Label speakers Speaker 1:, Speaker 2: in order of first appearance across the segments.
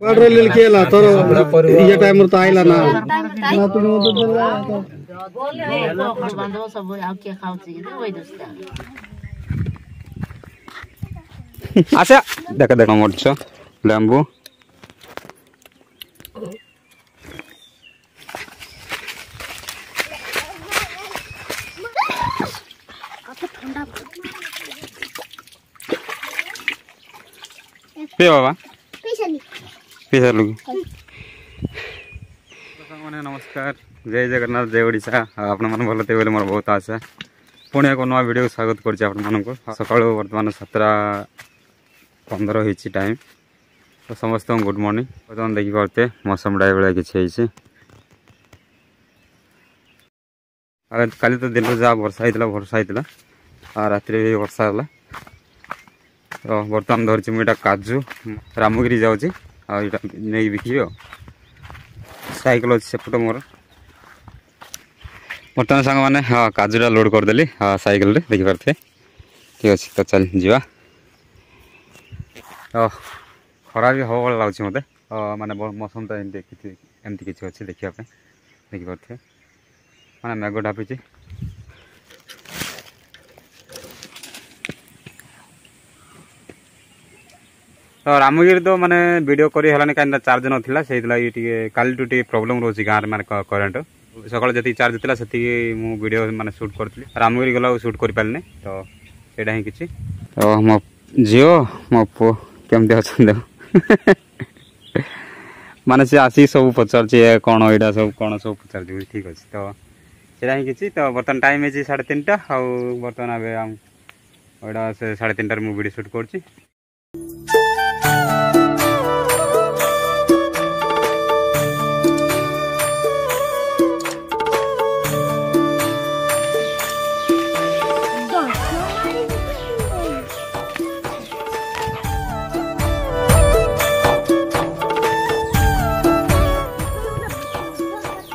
Speaker 1: quarter ले केला तोर ये टाइम तो आइला ना ना तू तो देला
Speaker 2: बोले तो खड़ बांधो सब आ के खाउची दे वही दोस्ता
Speaker 3: आशा देख देख मरछ लेंबू पे बाबा पैसा लुक मैंने नमस्कार जय जगन्नाथ जय ओडिशा आपण मन भल थे मोर बहुत आशा पुणी एक नुआ वीडियो स्वागत कर सका बर्तमान 7:15 होती टाइम तो समस्त गुड मॉर्निंग बर्तमान देखी पारे मौसम डाय भाया किसी काली तो दिन जहाँ वर्षा होता राति भी वर्षा है तो बर्तमान धरची मुझे काजू रामगिरी जाऊँगी आटा नहीं बिकी साइकिल अच्छे सेपट मोर बर्तमान सांग मैंने हाँ काजूटा लोड करदेली हाँ साइकिल रे देखी पारे ठीक अच्छे तो चल जा खरा भी हवा लगे मत माने मौसम तो एमती किसी अच्छे देखापी देखी पारे मैंने मेघ ढापी तो रामगिरी तो माने वीडियो करी हलानी कहीं चार्ज नाला से काली टे प्रोब्लेम रोचे गाँव में करेन्ट सकाल जी चार्ज था से वीडियो माने शूट करी रामगिरी गला शूट कर पारे तो यहाँ ही किसी तो मो झील मो पु केमती अच्छा माने से आसी सब पचार कौन यहाँ सब कौन सब पचार ठीक अच्छे तो यहाँ ही किसी तो बर्तमान टाइम है 3:30 आउ बर्तमान एटा से 3:30 मुझे वीडियो शूट कर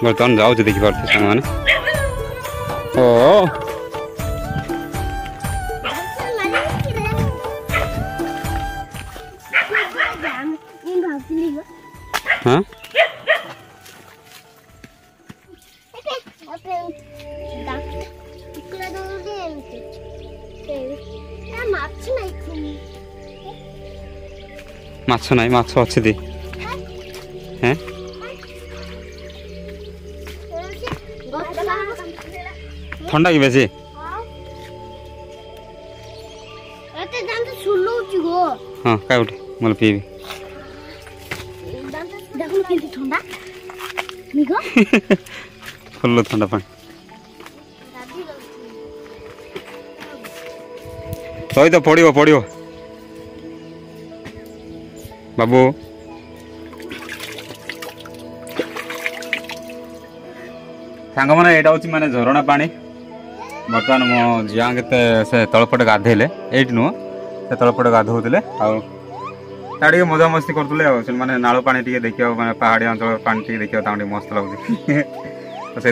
Speaker 3: बर्तमान जाऊँ देखी पारे सांग मैंने ओ हाँ माछ ना माछ अच्छे दी हैं ठंडा कि बेसी हाँ क्या उठे मोल पीबी फुल ठंडा पानी तो तो पड़ो पड़ो बाबू सांग मैंने यहाँ हूँ माने झरणा पानी बर्तमान मो झील के से तलपटे गाधेले ये नुह से तलपटे गाधौले आगे मजा मस्ती करते मैंने नाल पानी देखा मैंने पहाड़ी अंचल पानी देखा मस्त लगुच तो से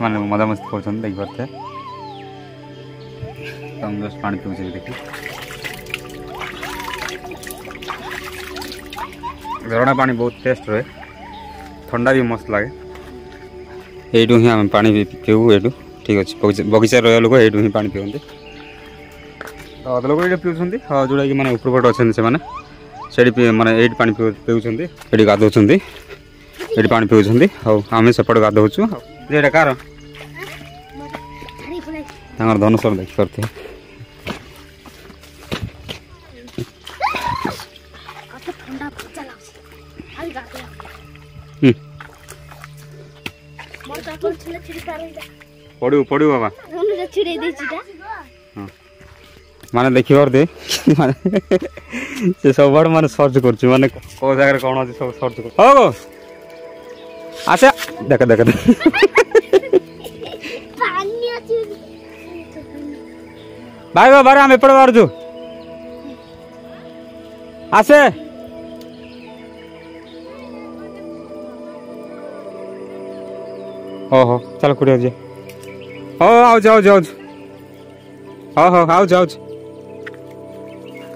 Speaker 3: मैंने मजा मस्ती कर देखी पारे जस्ट पानी पीछे देखी झरणा पानी बहुत टेस्ट रहे ठंडा भी मस्त लगे यू ही आम पानी पीऊ ये ठीक अच्छे बगीचा रहा लोक यू ही पानी पीते तो अध लोग ये पीऊँ जोड़ा कि मैंने उपरपट अच्छे से मैंने माने ये पानी पीऊँ ये गाधौं ये पानी पीऊँ आम सेपट गाधौचु ये कार धनुषर देखी पारे पड़ू पड़ू बाबा माने देखी पारे माने से सब माने सर्च कर माने को जगह कौन अच्छे सब सर्च कर हो आशा देख देख भाई बारे हम एपटे बाहर आसे हो चलो कुड़े जी हो आओ जाओ जाओ हो आओ जाओ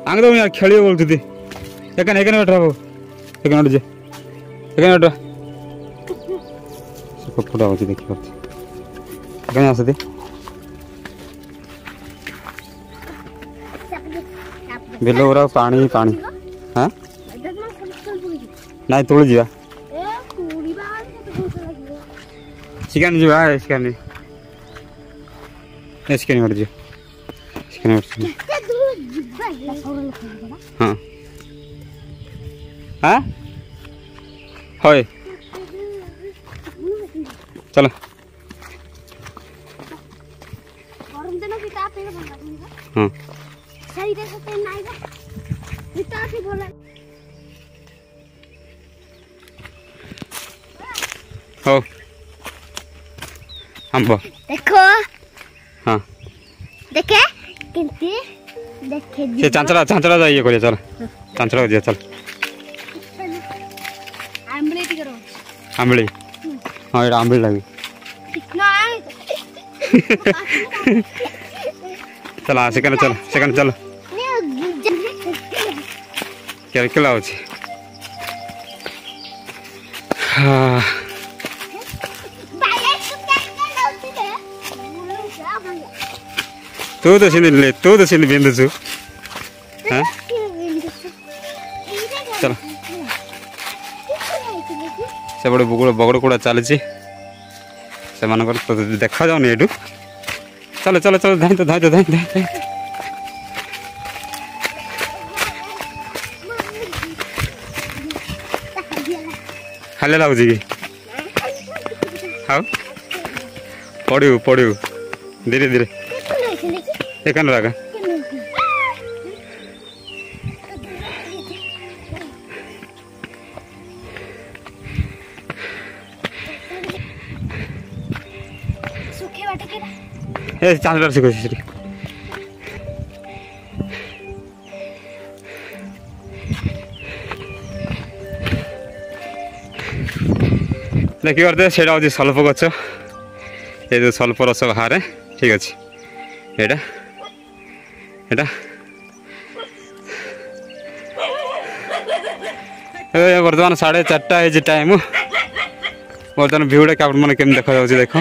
Speaker 3: आगे तो यार खेलिए बोलती थी एक बैठा बाबू एक मिनट जे एक मिनट से कपड़ा होची देखि परती कहीं आसे बिल उरा पानी पानी हाँ नहीं तुल जा चिकन जी चिकन चिकन मर जी चिकन हाँ हाँ होय चलो हाँ हो आंब
Speaker 4: देखो
Speaker 3: हाँ
Speaker 4: देखे किंती देखे
Speaker 3: से चांचड़ा जाइए करिए चल चांचड़ा दिया चल
Speaker 4: आंबले टी करो
Speaker 3: आंबली हाँ ये आंबली लगी
Speaker 4: कितना
Speaker 3: चल सेकंड चल क्या किला हो हाँ तू तो सिंधी बिंदु हाँ चल से बड़े बगड़ कूड़ा चली से तो देखा जाऊनी ये चलो चलो चलो धाई तो हाले लगुच कि हाँ पड़ू धीरे धीरे एक लगा ए चांदर से कोशिश देखी पारे से हूँ स्वल्प गच ये जो स्वल्प रस बाहर ठीक अच्छे यहाँ बर्तमान 4:30 टाइम बर्तमान भ्यूटा क्या मैंने केम देखा जाऊँ देख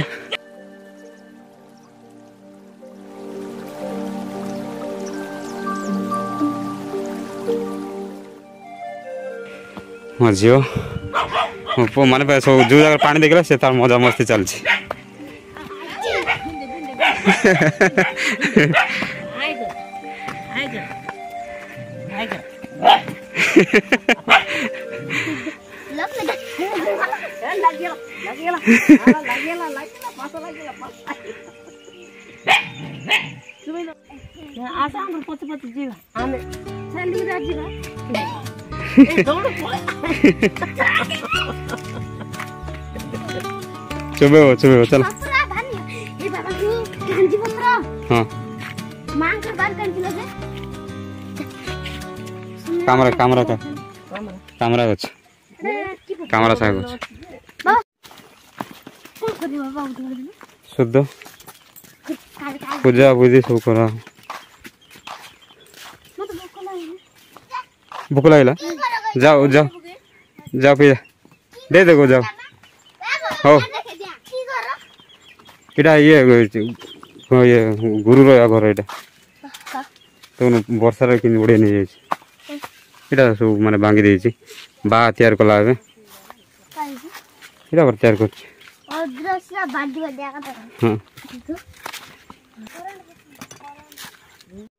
Speaker 3: मो झील मो पु माने सब जो जगह पानी देखला से तार मजा मस्ती चलती चुबे हो चल हाँ कैमरा साग शुद्ध पूजा बुझी सब करा भूख लगे जाओ फिर दे देखो जाओ हो इटा ये गुरु घर ये तो वर्षार कि बढ़िया नहीं जाइए सब माने भांगी देछि बा तैयार कला है इटा तैयार कर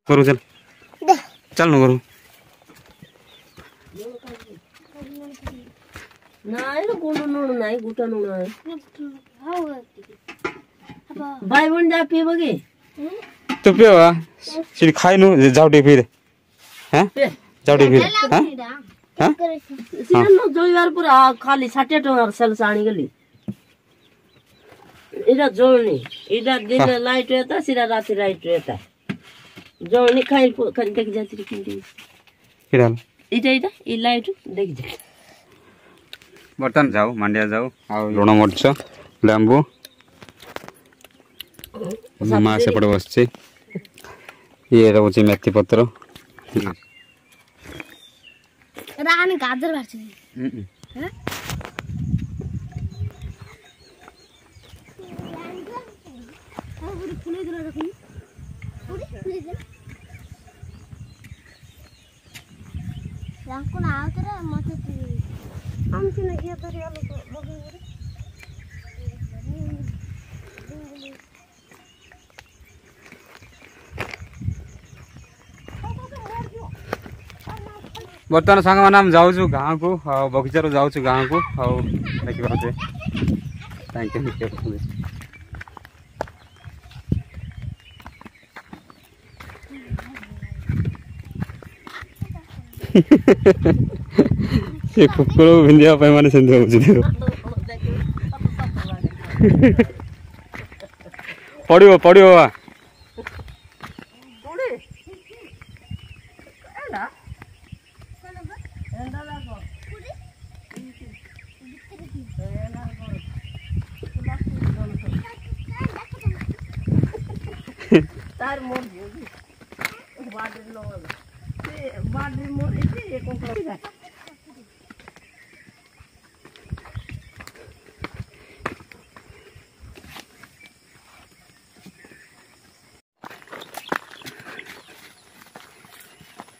Speaker 3: करू चल न करू
Speaker 2: भाई बन जा पीबो की
Speaker 3: तो पियो सिर्फ खाई नु जाओ टे फिर हैं जाओ टे फिर हैं हैं
Speaker 2: सिरन न जोइवार पूरा खाली 60 टका सेल साणी गली इरा जोनी इरा दिन लाइट रहता सिरा रात लाइट रहता जोनी खाई खाली देख जाती किंदी
Speaker 3: किराल
Speaker 2: इटा ई लाइट देख जा
Speaker 3: बर्तन जाओ मांडिया जाओ आ लुण मरच लेंबू मामा सेपटे बस ये रोच मेथी पत्र
Speaker 4: रानी गाजर
Speaker 3: बर्तमान सांग मैंने हम जाऊँ गाँव को बगीचार जाऊँ गाँव को देखिए थैंक यू से कुकुर भिंदिया माने से पड़ो पड़ो
Speaker 2: तार मोर बाडर लो बाडर मोर इसे को कर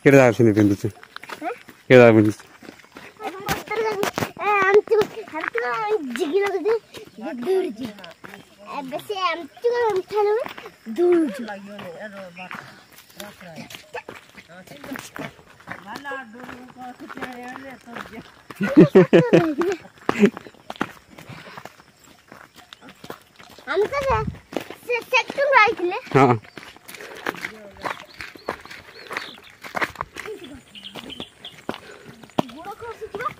Speaker 3: केड़ा आछिन बिंदु छ केड़ा बिंदु
Speaker 4: जिगिलो दे दूर जी बस हम ठानो दूर
Speaker 2: लाग्यो ने एरो बात वाला दूर को खिचड़े ले तो
Speaker 4: हम तो सेक्टर राइट ले
Speaker 3: हां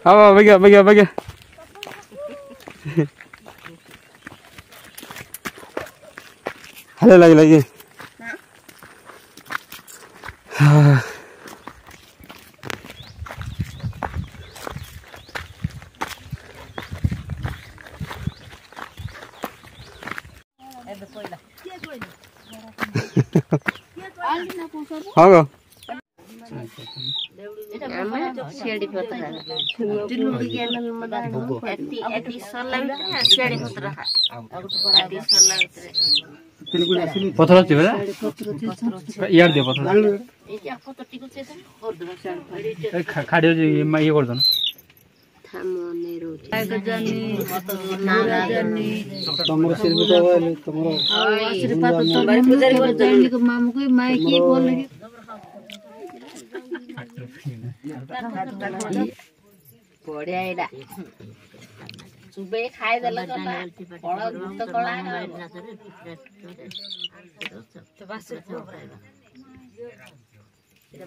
Speaker 3: आओ बगया बगया बगया हले लगे लगे हाँ
Speaker 2: शेडी पत्रा दिल्लू के मदा एटी सरला शेडी पत्रा एटी सरला
Speaker 1: पत्थर छ बेला यार दे पत्थर
Speaker 2: ए या पत्थर टिको छ और दो
Speaker 1: खाडियो जे ये गर्दैन
Speaker 2: थामो नेरो जनी नागा जनी
Speaker 1: तमरो सिरबिटा भएले तमरो
Speaker 2: आशीर्वाद त पूजा गर्दैन को मामुकै माई के बोल्नु पढ्या आइला सुबे खाइदेला कता पढ त कला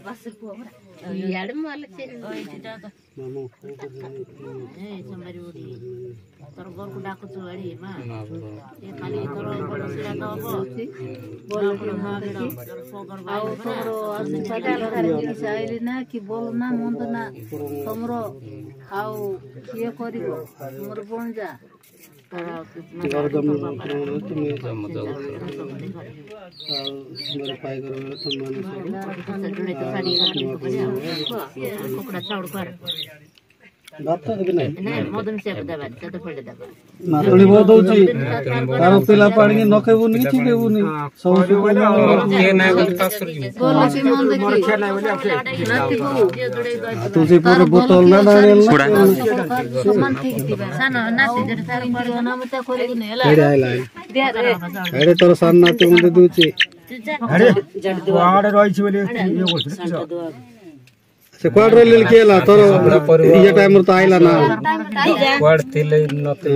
Speaker 2: बासुर पोबरा याडे माले छे ओइ दिटा त मामु ए समरी उडी तर गरको डाको चोडी मा ए खाली तर बडसिरा त अब बोल बोल मागेर फोगर भाउ तमरो अस्पताल खारे दिस आइले ना कि बोल ना मन त ना तमरो आउ के करिवो मोर बणजा
Speaker 1: नातुणी बहुत होची तारो पिला पानी के नखेबुनी चिकेबुनी सब के ना तुझे पूरे बोतल ना डालेल ना
Speaker 2: समान ठीक दिबा सानो नाति जरे सारी पडियो ना मते खोलेको नि होला
Speaker 1: अरे तोर सान नाते मुंडे दुची
Speaker 5: अरे वाडे रहिछि बोले यो गर्छु
Speaker 1: से क्वाड लेल केला तोर ये टाइम त आइला ना
Speaker 5: क्वाड तिले नते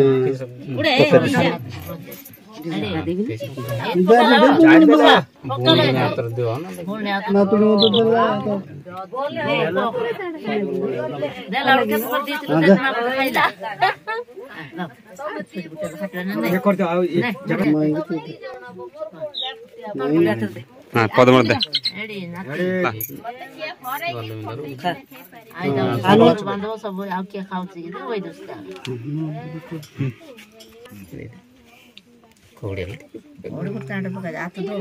Speaker 2: उडे
Speaker 3: पदम दे
Speaker 2: सब आ के खाउँछ कि ओइ दस्ता कोडे को चाँडो पकाए आतो दो